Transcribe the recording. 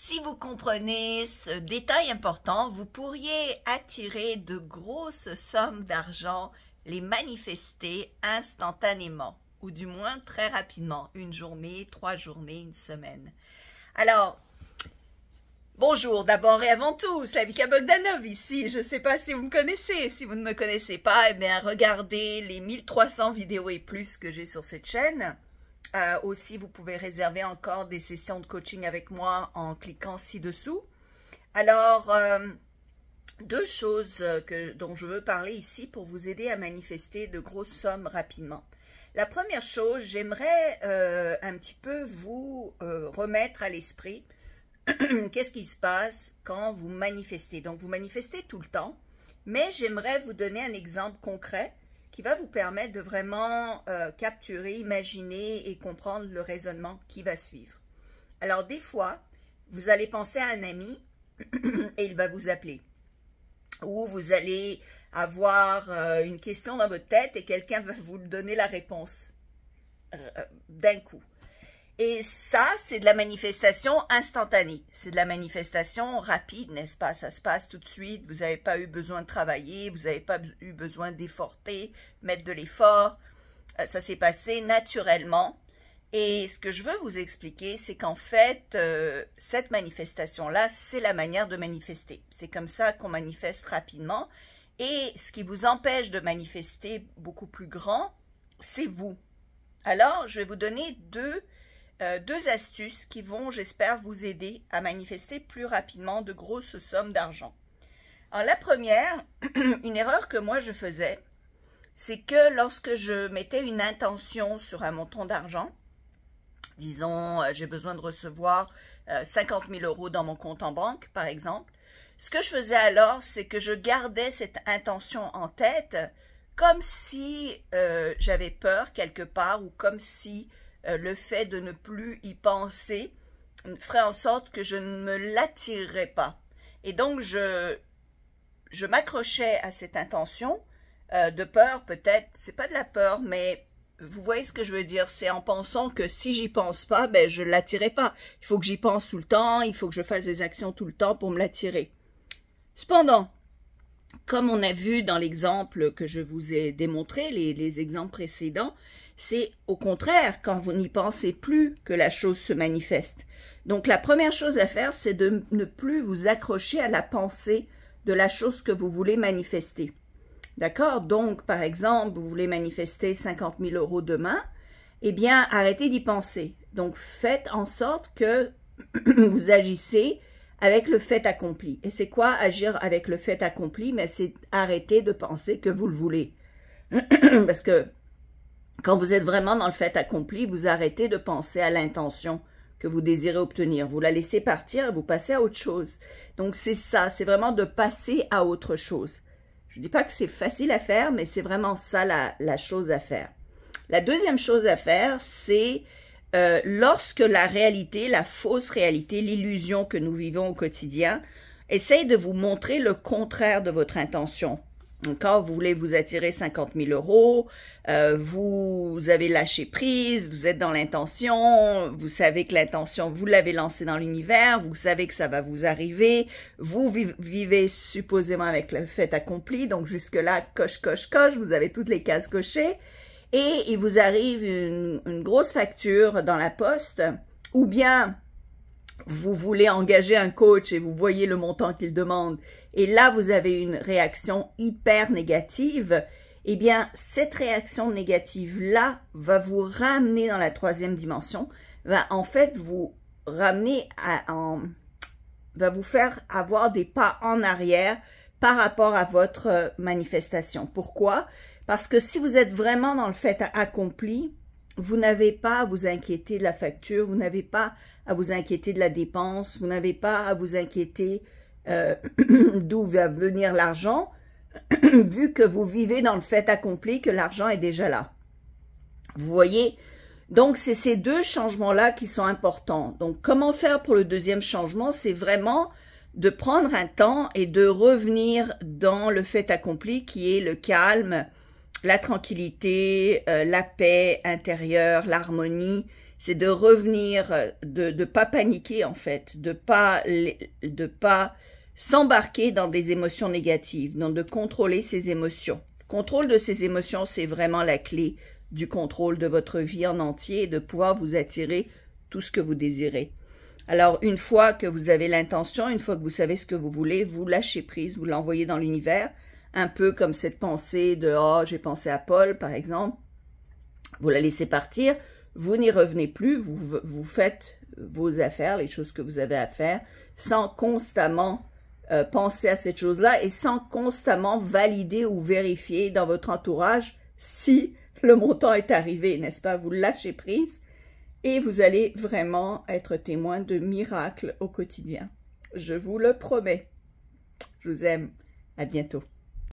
Si vous comprenez ce détail important, vous pourriez attirer de grosses sommes d'argent, les manifester instantanément, ou du moins très rapidement, une journée, 3 journées, une semaine. Alors, bonjour d'abord et avant tout, Slavika Bogdanov ici, je ne sais pas si vous me connaissez, si vous ne me connaissez pas, eh bien regardez les 1300 vidéos et plus que j'ai sur cette chaîne. Aussi, vous pouvez réserver encore des sessions de coaching avec moi en cliquant ci-dessous. Alors, deux choses dont je veux parler ici pour vous aider à manifester de grosses sommes rapidement. La première chose, j'aimerais un petit peu vous remettre à l'esprit qu'est-ce qui se passe quand vous manifestez. Donc, vous manifestez tout le temps, mais j'aimerais vous donner un exemple concret qui va vous permettre de vraiment capturer, imaginer et comprendre le raisonnement qui va suivre. Alors, des fois, vous allez penser à un ami et il va vous appeler. Ou vous allez avoir une question dans votre tête et quelqu'un va vous donner la réponse d'un coup. Et ça, c'est de la manifestation instantanée. C'est de la manifestation rapide, n'est-ce pas? Ça se passe tout de suite. Vous n'avez pas eu besoin de travailler. Vous n'avez pas eu besoin d'efforter, mettre de l'effort. Ça s'est passé naturellement. Et ce que je veux vous expliquer, c'est qu'en fait, cette manifestation-là, c'est la manière de manifester. C'est comme ça qu'on manifeste rapidement. Et ce qui vous empêche de manifester beaucoup plus grand, c'est vous. Alors, je vais vous donner deux astuces qui vont, j'espère, vous aider à manifester plus rapidement de grosses sommes d'argent. Alors, la première, une erreur que moi je faisais, c'est que lorsque je mettais une intention sur un montant d'argent, disons, j'ai besoin de recevoir 50 000 € dans mon compte en banque, par exemple, ce que je faisais alors, c'est que je gardais cette intention en tête comme si j'avais peur quelque part ou comme si le fait de ne plus y penser ferait en sorte que je ne me l'attirerais pas. Et donc, je m'accrochais à cette intention de peur, peut-être, c'est pas de la peur, mais vous voyez ce que je veux dire, c'est en pensant que si j'y pense pas, ben je ne l'attirerai pas. Il faut que j'y pense tout le temps, il faut que je fasse des actions tout le temps pour me l'attirer. Cependant, comme on a vu dans l'exemple que je vous ai démontré, les exemples précédents, c'est au contraire quand vous n'y pensez plus que la chose se manifeste. Donc la première chose à faire, c'est de ne plus vous accrocher à la pensée de la chose que vous voulez manifester. D'accord? Donc par exemple, vous voulez manifester 50 000 € demain, eh bien arrêtez d'y penser. Donc faites en sorte que vous agissez avec le fait accompli. Et c'est quoi agir avec le fait accompli? Mais c'est arrêter de penser que vous le voulez. Parce que quand vous êtes vraiment dans le fait accompli, vous arrêtez de penser à l'intention que vous désirez obtenir. Vous la laissez partir et vous passez à autre chose. Donc c'est ça, c'est vraiment de passer à autre chose. Je ne dis pas que c'est facile à faire, mais c'est vraiment ça la chose à faire. La deuxième chose à faire, c'est lorsque la réalité, la fausse réalité, l'illusion que nous vivons au quotidien, essaye de vous montrer le contraire de votre intention. Quand vous voulez vous attirer 50 000 €, vous avez lâché prise, vous êtes dans l'intention, vous savez que l'intention, vous l'avez lancée dans l'univers, vous savez que ça va vous arriver, vous vivez supposément avec le fait accompli, donc jusque-là, coche, coche, coche, vous avez toutes les cases cochées, et il vous arrive une grosse facture dans la poste, ou bien vous voulez engager un coach et vous voyez le montant qu'il demande, et là vous avez une réaction hyper négative, eh bien cette réaction négative-là va vous ramener dans la troisième dimension, va en fait vous ramener va vous faire avoir des pas en arrière par rapport à votre manifestation. Pourquoi? Parce que si vous êtes vraiment dans le fait accompli, vous n'avez pas à vous inquiéter de la facture, vous n'avez pas à vous inquiéter de la dépense, vous n'avez pas à vous inquiéter d'où va venir l'argent, vu que vous vivez dans le fait accompli, que l'argent est déjà là. Vous voyez? Donc, c'est ces deux changements-là qui sont importants. Donc, comment faire pour le deuxième changement? C'est vraiment de prendre un temps et de revenir dans le fait accompli qui est le calme, la tranquillité, la paix intérieure, l'harmonie c'est de revenir, de pas paniquer en fait, de pas s'embarquer dans des émotions négatives, donc de contrôler ses émotions. Le contrôle de ses émotions, c'est vraiment la clé du contrôle de votre vie en entier et de pouvoir vous attirer tout ce que vous désirez. Alors, une fois que vous avez l'intention, une fois que vous savez ce que vous voulez, vous lâchez prise, vous l'envoyez dans l'univers, un peu comme cette pensée de « Oh, j'ai pensé à Paul », par exemple. Vous la laissez partir, vous n'y revenez plus, vous faites vos affaires, les choses que vous avez à faire, sans constamment penser à cette chose-là et sans constamment valider ou vérifier dans votre entourage si le montant est arrivé, n'est-ce pas? Vous lâchez prise et vous allez vraiment être témoin de miracles au quotidien. Je vous le promets. Je vous aime. À bientôt.